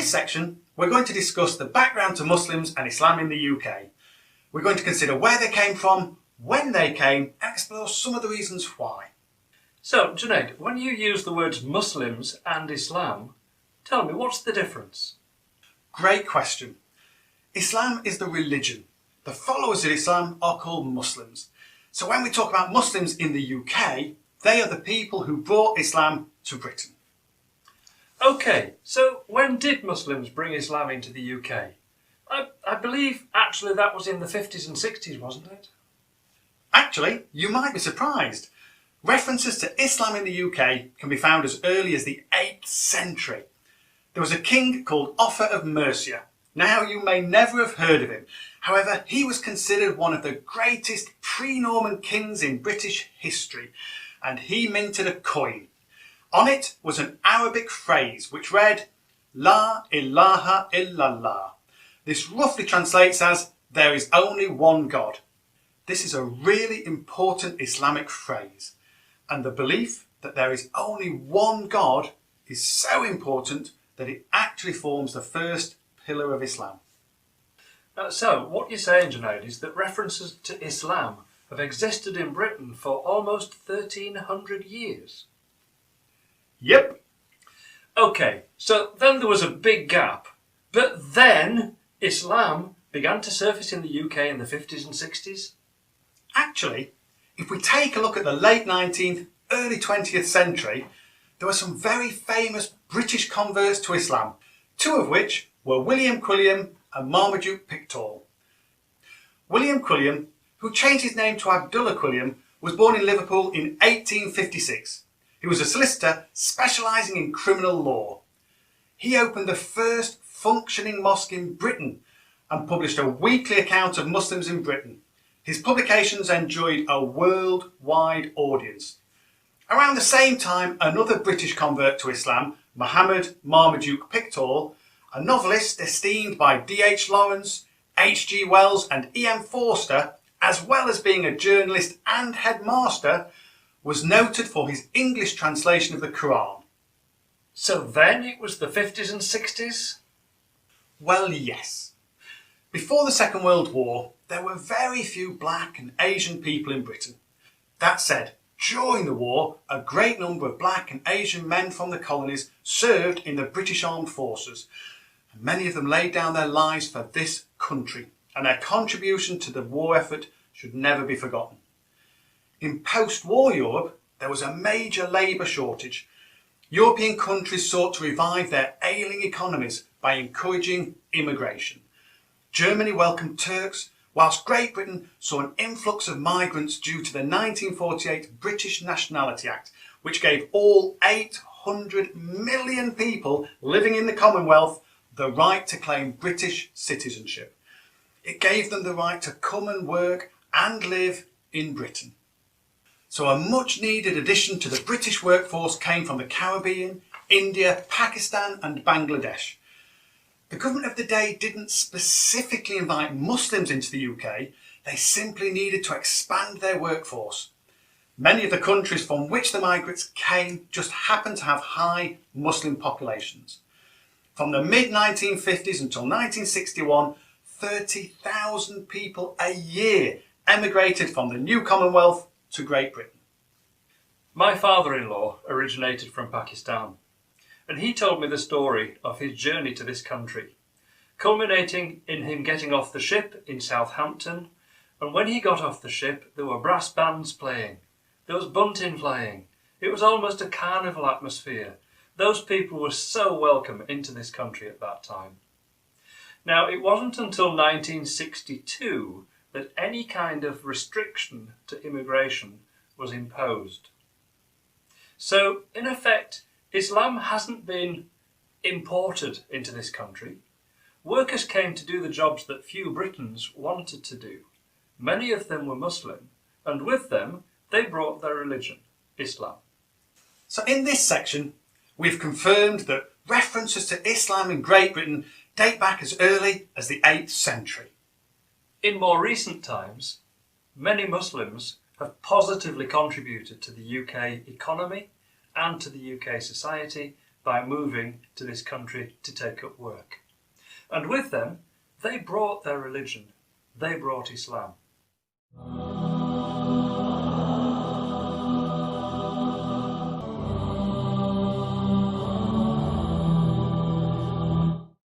this section, we're going to discuss the background to Muslims and Islam in the UK. We're going to consider where they came from, when they came, and explore some of the reasons why. So, Junaid, when you use the words Muslims and Islam, tell me, what's the difference? Great question. Islam is the religion. The followers of Islam are called Muslims. So when we talk about Muslims in the UK, they are the people who brought Islam to Britain. Okay, so when did Muslims bring Islam into the UK? I believe actually that was in the 50s and 60s, wasn't it? Actually, you might be surprised. References to Islam in the UK can be found as early as the 8th century. There was a king called Offa of Mercia. Now, you may never have heard of him. However, he was considered one of the greatest pre-Norman kings in British history, and he minted a coin. On it was an Arabic phrase which read, La ilaha illallah. This roughly translates as, there is only one God. This is a really important Islamic phrase, and the belief that there is only one God is so important that it actually forms the first pillar of Islam. So, what you're saying, Junaid, is that references to Islam have existed in Britain for almost 1300 years? Yep. Okay, so then there was a big gap, but then Islam began to surface in the UK in the 50s and 60s? Actually, if we take a look at the late 19th, early 20th century, there were some very famous British converts to Islam, two of which were William Quilliam and Marmaduke Pickthall. William Quilliam, who changed his name to Abdullah Quilliam, was born in Liverpool in 1856. He was a solicitor specialising in criminal law. He opened the first functioning mosque in Britain and published a weekly account of Muslims in Britain. His publications enjoyed a worldwide audience. Around the same time, another British convert to Islam, Muhammad Marmaduke Pickthall, a novelist esteemed by D.H. Lawrence, H.G. Wells and E.M. Forster, as well as being a journalist and headmaster, was noted for his English translation of the Quran. So then it was the 50s and 60s? Well, yes. Before the Second World War, there were very few black and Asian people in Britain. That said, during the war, a great number of black and Asian men from the colonies served in the British Armed Forces. And many of them laid down their lives for this country, and their contribution to the war effort should never be forgotten. In post-war Europe, there was a major labour shortage. European countries sought to revive their ailing economies by encouraging immigration. Germany welcomed Turks, whilst Great Britain saw an influx of migrants due to the 1948 British Nationality Act, which gave all 800 million people living in the Commonwealth the right to claim British citizenship. It gave them the right to come and work and live in Britain. So a much needed addition to the British workforce came from the Caribbean, India, Pakistan and Bangladesh. The government of the day didn't specifically invite Muslims into the UK, they simply needed to expand their workforce. Many of the countries from which the migrants came just happened to have high Muslim populations. From the mid-1950s until 1961, 30,000 people a year emigrated from the new Commonwealth to Great Britain. My father-in-law originated from Pakistan, and he told me the story of his journey to this country, culminating in him getting off the ship in Southampton, and when he got off the ship there were brass bands playing, there was bunting flying, it was almost a carnival atmosphere. Those people were so welcome into this country at that time. Now, it wasn't until 1962 that any kind of restriction to immigration was imposed. So, in effect, Islam hasn't been imported into this country. Workers came to do the jobs that few Britons wanted to do. Many of them were Muslim, and with them they brought their religion, Islam. So in this section, we've confirmed that references to Islam in Great Britain date back as early as the 8th century. In more recent times, many Muslims have positively contributed to the UK economy and to the UK society by moving to this country to take up work. And with them, they brought their religion. They brought Islam.